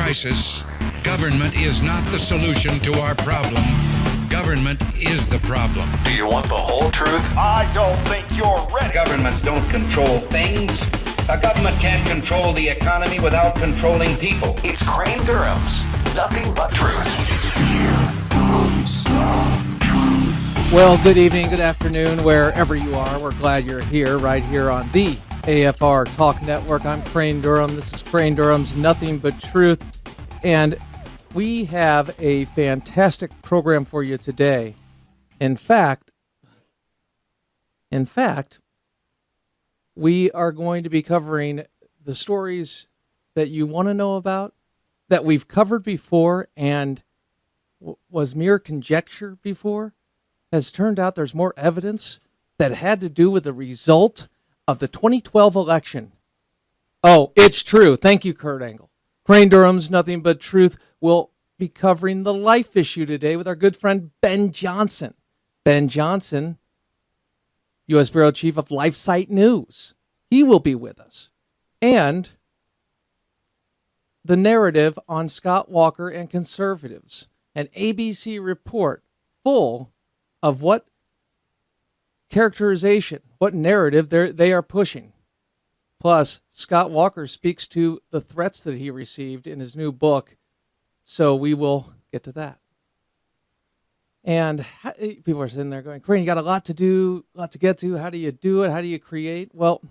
crisis, government is not the solution to our problem. Government is the problem. Do you want the whole truth? I don't think you're ready. Governments don't control things. A government can't control the economy without controlling people. It's Crane Durham's Nothing But Truth. Well, good evening, good afternoon, wherever you are. We're glad you're here, right here on the AFR Talk Network. I'm Crane Durham. This is Crane Durham's Nothing But Truth. And we have a fantastic program for you today. In fact, we are going to be covering the stories that you want to know about, that we've covered before and was mere conjecture before. Has turned out there's more evidence that had to do with the result of the 2012 election. Oh, it's true. Thank you, Kurt Angle. Crane Durham's Nothing But Truth will be covering the life issue today with our good friend Ben Johnson. Ben Johnson, U.S. Bureau Chief of LifeSite News. He will be with us. And the narrative on Scott Walker and conservatives. An ABC report full of what characterization, what narrative they are pushing. Plus, Scott Walker speaks to the threats that he received in his new book, so we will get to that. And people are sitting there going, Crane, you got a lot to do, a lot to get to. How do you do it? How do you create? Well,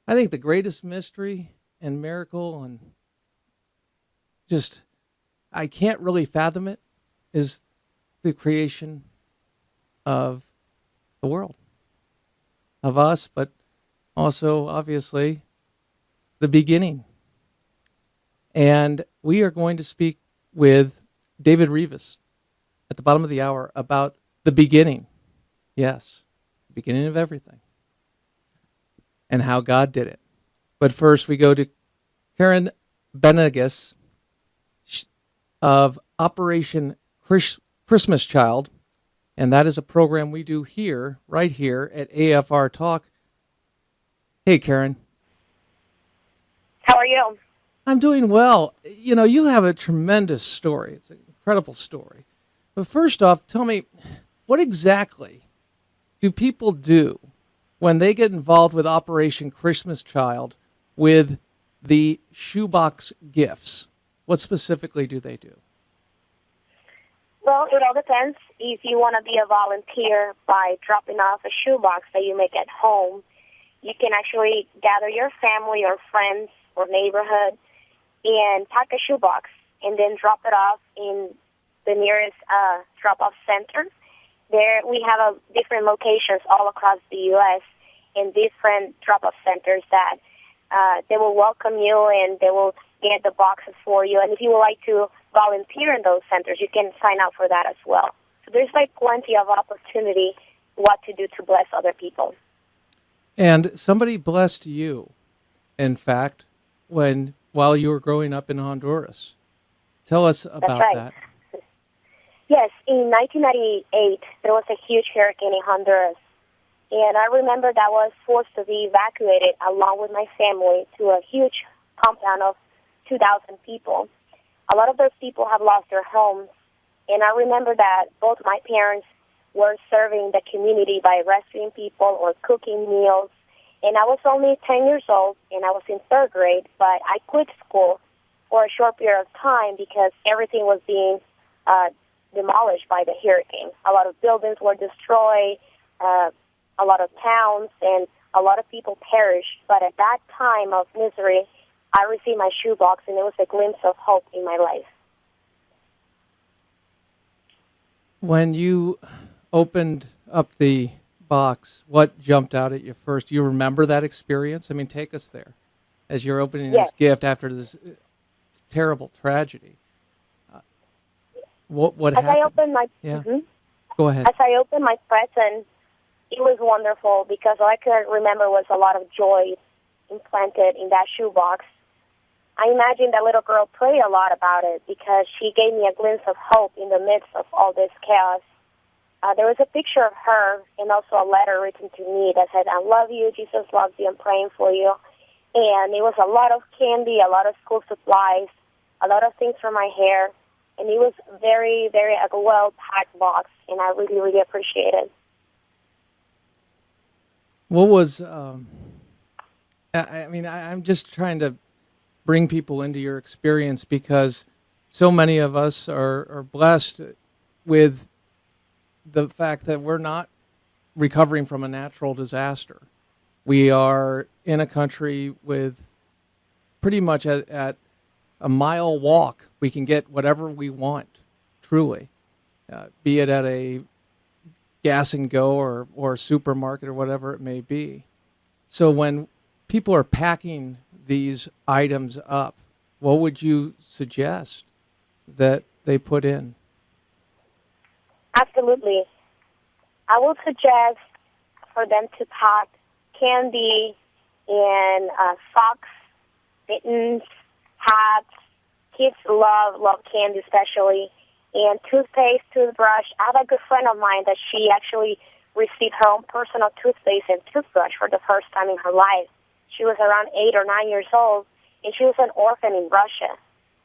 I think the greatest mystery and miracle and just, I can't really fathom it, is the creation of the world, of us, but also, obviously, the beginning. And we are going to speak with David Rivas at the bottom of the hour about the beginning. Yes, the beginning of everything. And how God did it. But first, we go to Karen Benegas of Operation Christmas Child. And that is a program we do here, right here at AFR Talk. Hey, Karen. How are you? I'm doing well. You know, you have a tremendous story. It's an incredible story. But first off, tell me, what exactly do people do when they get involved with Operation Christmas Child with the shoebox gifts? What specifically do they do? Well, it all depends. If you want to be a volunteer by dropping off a shoebox that you make at home, you can actually gather your family or friends or neighborhood and pack a shoebox and then drop it off in the nearest drop-off center. There we have different locations all across the U.S. and different drop-off centers that they will welcome you and they will get the boxes for you. And if you would like to volunteer in those centers, you can sign up for that as well. So there's plenty of opportunity what to do to bless other people. And somebody blessed you, in fact, while you were growing up in Honduras. Tell us about that. Yes, in 1998, there was a huge hurricane in Honduras. And I remember that I was forced to be evacuated along with my family to a huge compound of 2,000 people. A lot of those people have lost their homes. And I remember that both my parents were serving the community by rescuing people or cooking meals. And I was only 10 years old, and I was in third grade, but I quit school for a short period of time because everything was being demolished by the hurricane. A lot of buildings were destroyed, a lot of towns, and a lot of people perished. But at that time of misery, I received my shoebox, and it was a glimpse of hope in my life. When you opened up the box, what jumped out at you first? Do you remember that experience? I mean, take us there as you're opening this gift after this terrible tragedy. What happened? I opened my Go ahead. As I opened my present, it was wonderful because all I could remember was a lot of joy implanted in that shoebox. I imagined that little girl prayed a lot about it because she gave me a glimpse of hope in the midst of all this chaos. There was a picture of her and also a letter written to me that said, I love you, Jesus loves you, I'm praying for you. And it was a lot of candy, a lot of school supplies, a lot of things for my hair, and it was very, very like a well-packed box, and I really, really appreciate it. What was, I'm just trying to bring people into your experience because so many of us are blessed with the fact that we're not recovering from a natural disaster. We are in a country with pretty much at a mile walk, we can get whatever we want, truly, be it at a gas and go or supermarket or whatever it may be. So when people are packing these items up, what would you suggest that they put in? Absolutely. I would suggest for them to pack candy and socks, mittens, hats. Kids love candy especially. And toothpaste, toothbrush. I have a good friend of mine that she actually received her own personal toothpaste and toothbrush for the first time in her life. She was around 8 or 9 years old, and she was an orphan in Russia.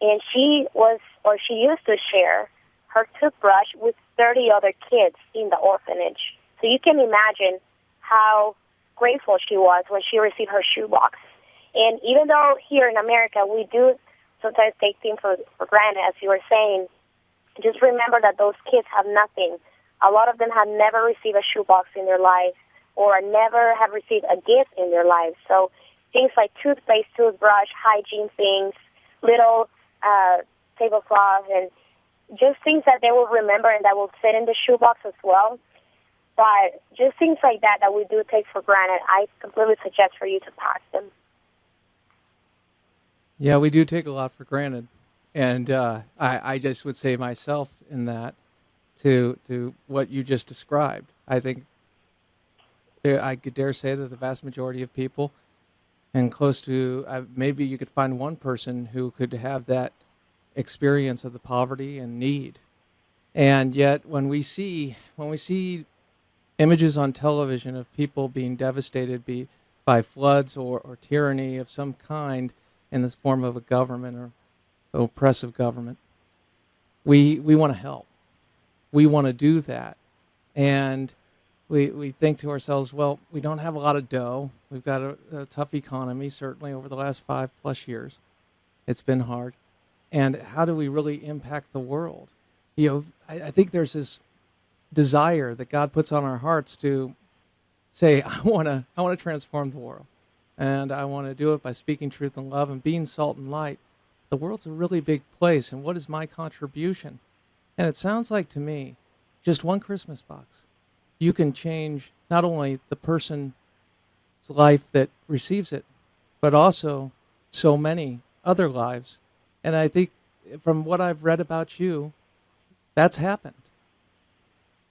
And she used to share her toothbrush with 30 other kids in the orphanage. So you can imagine how grateful she was when she received her shoebox. And even though here in America we do sometimes take things for granted, as you were saying, just remember that those kids have nothing. A lot of them have never received a shoebox in their life or never have received a gift in their lives. So things like toothpaste, toothbrush, hygiene things, little tablecloth, and just things that they will remember and that will fit in the shoebox as well. But just things like that we do take for granted, I completely suggest for you to pack them. Yeah, we do take a lot for granted. And I just would say myself in that to what you just described. I think I could dare say that the vast majority of people, and close to maybe you could find one person who could have that experience of the poverty and need. And yet when we see images on television of people being devastated by floods or tyranny of some kind in this form of a government or oppressive government, we want to help. We want to do that. And we think to ourselves, well, we don't have a lot of dough. We've got a tough economy, certainly over the last 5+ years. It's been hard. And how do we really impact the world? I think there's this desire that God puts on our hearts to say, I want to transform the world. And I want to do it by speaking truth and love and being salt and light. The world's a really big place, and what is my contribution? And it sounds like to me, just one Christmas box, you can change not only the person's life that receives it, but also so many other lives. And I think from what I've read about you, that's happened.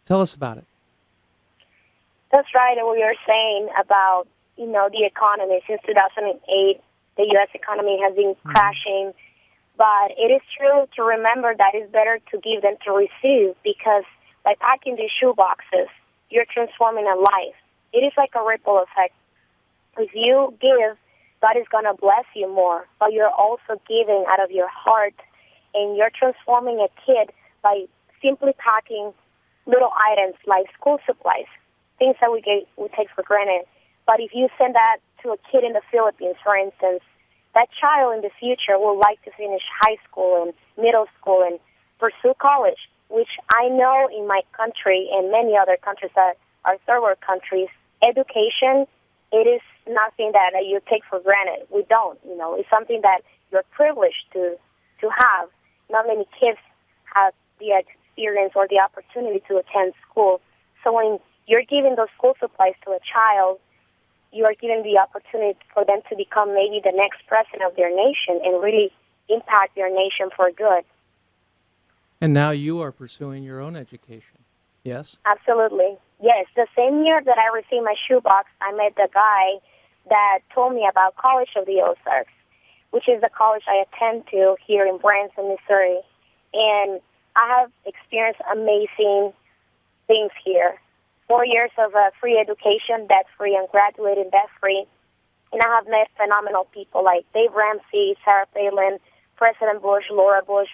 Tell us about it. That's right, and what you're saying about, the economy. Since 2008, the U.S. economy has been crashing. But it is true to remember that it's better to give than to receive, because by packing these shoe boxes, you're transforming a life. It is like a ripple effect. If you give, God is going to bless you more, but you're also giving out of your heart, and you're transforming a kid by simply packing little items like school supplies, things that we take for granted. But if you send that to a kid in the Philippines, for instance, that child in the future will like to finish high school and middle school and pursue college, which I know in my country and many other countries that are third world countries, education, it is nothing that you take for granted. We don't, it's something that you're privileged to have. Not many kids have the experience or the opportunity to attend school. So when you're giving those school supplies to a child, you are given the opportunity for them to become maybe the next president of their nation and really impact their nation for good. And now you are pursuing your own education, yes? Absolutely. Yes, the same year that I received my shoebox, I met the guy that told me about College of the Ozarks, which is the college I attend to here in Branson, Missouri. And I have experienced amazing things here. 4 years of free education, debt-free, and graduating debt-free. And I have met phenomenal people like Dave Ramsey, Sarah Palin, President Bush, Laura Bush,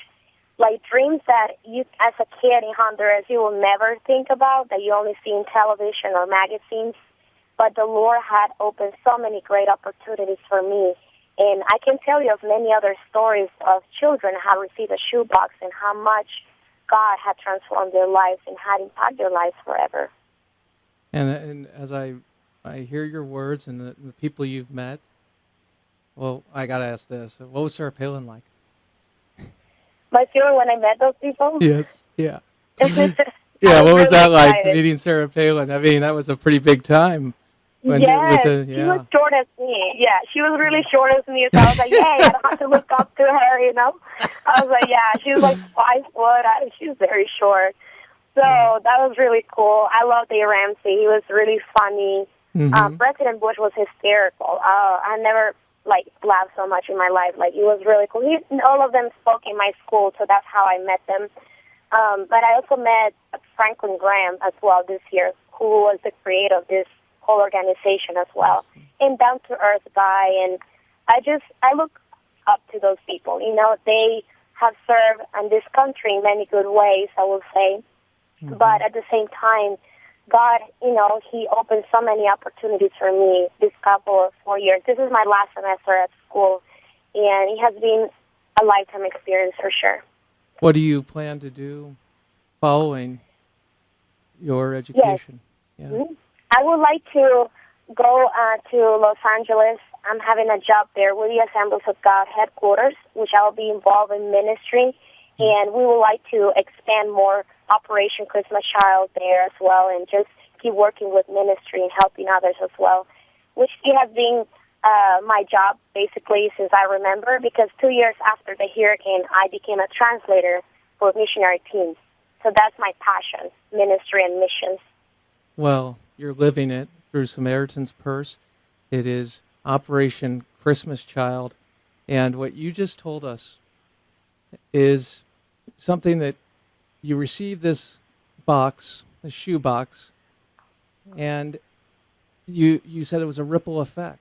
like dreams that you, as a kid in Honduras, you will never think about, that you only see in television or magazines. But the Lord had opened so many great opportunities for me. And I can tell you of many other stories of children who have received a shoebox and how much God had transformed their lives and had impacted their lives forever. And as I hear your words and the people you've met, well, I got to ask this. What was Sarah Palin like? My feeling when I met those people? Yes, yeah. Yeah, what was really that like, excited. meeting Sarah Palin? I mean, that was a pretty big time. When Yes, it was she was short as me. Yeah, she was really short as me. So I was like, yay, I don't have to look up to her, you know? I was like, yeah, she was like 5 foot. She's very short. So that was really cool. I love Dave Ramsey. He was really funny. President Bush was hysterical. I never, laughed so much in my life. Like, it was really cool. All of them spoke in my school, so that's how I met them. But I also met Franklin Graham as well this year, who was the creator of this whole organization as well. And down-to-earth guy. And I look up to those people. You know, they have served in this country in many good ways, I will say. But at the same time, God, you know, He opened so many opportunities for me this couple of 4 years. This is my last semester at school, and it has been a lifetime experience for sure. What do you plan to do following your education? Yes. Yeah. I would like to go to Los Angeles. I'm having a job there with the Assemblies of God headquarters, which I will be involved in ministry, and we would like to expand more Operation Christmas Child there as well, and just keep working with ministry and helping others as well, which it has been my job basically since I remember, because 2 years after the hurricane, I became a translator for missionary teams. So that's my passion, ministry and missions. Well, you're living it through Samaritan's Purse. It is Operation Christmas Child. And what you just told us is something that you received this box, the shoe box, and you said it was a ripple effect.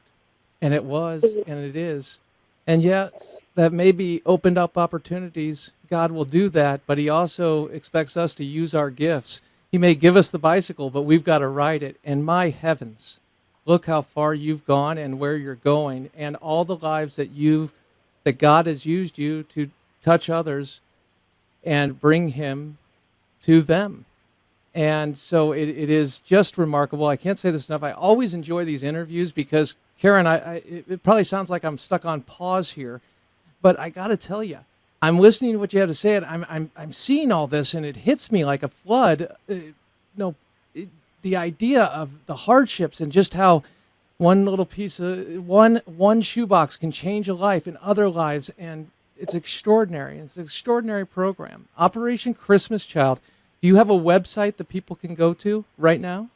And it was, and it is. And yet, that maybe opened up opportunities. God will do that, but He also expects us to use our gifts. He may give us the bicycle, but we've got to ride it. And my heavens, look how far you've gone and where you're going, and all the lives that God has used you to touch others and bring Him to them. And so it is just remarkable. I can't say this enough. I always enjoy these interviews because, Karen, it probably sounds like I'm stuck on pause here, but I got to tell you, I'm listening to what you have to say, and I'm seeing all this, and it hits me like a flood. The idea of the hardships and just how one little piece of one shoebox can change a life and other lives, and it's extraordinary. It's an extraordinary program. Operation Christmas Child. Do you have a website that people can go to right now?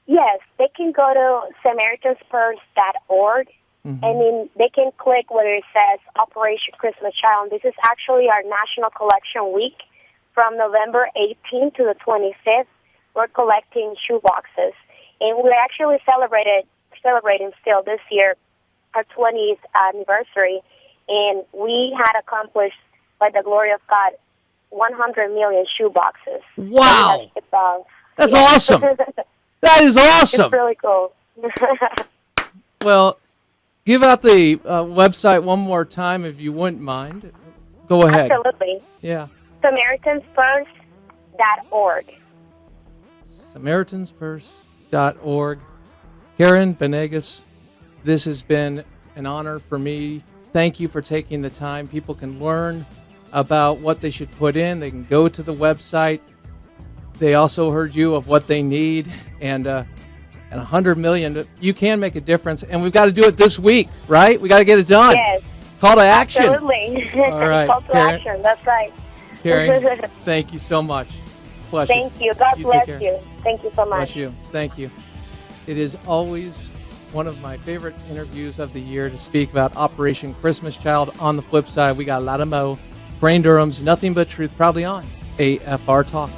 Yes, they can go to SamaritansPurse.org, and then they can click where it says Operation Christmas Child. This is actually our National Collection Week from November 18th to the 25th. We're collecting shoe boxes, and we're actually celebrating still this year our 20th anniversary, and we had accomplished, by the glory of God, 100 million shoe boxes. Wow! That's awesome! That is awesome! It's really cool. Well, give out the website one more time if you wouldn't mind. Go ahead. Absolutely. Yeah. SamaritansPurse.org. SamaritansPurse.org. Karen Benegas, this has been an honor for me. Thank you for taking the time. People can learn about what they should put in. They can go to the website. They also heard you of what they need, and 100 million. You can make a difference, and we've got to do it this week, right? We got to get it done. Yes. Call to action. Absolutely. All right, Call to Karen. action. That's right. Karen, thank you so much. Pleasure. Thank you. God You bless take care. you. Thank you so much. Bless you. Thank you. It is always one of my favorite interviews of the year to speak about Operation Christmas Child. On the flip side, we got a lot of Mo. Brain Durham's Nothing But Truth, probably on AFR Talk.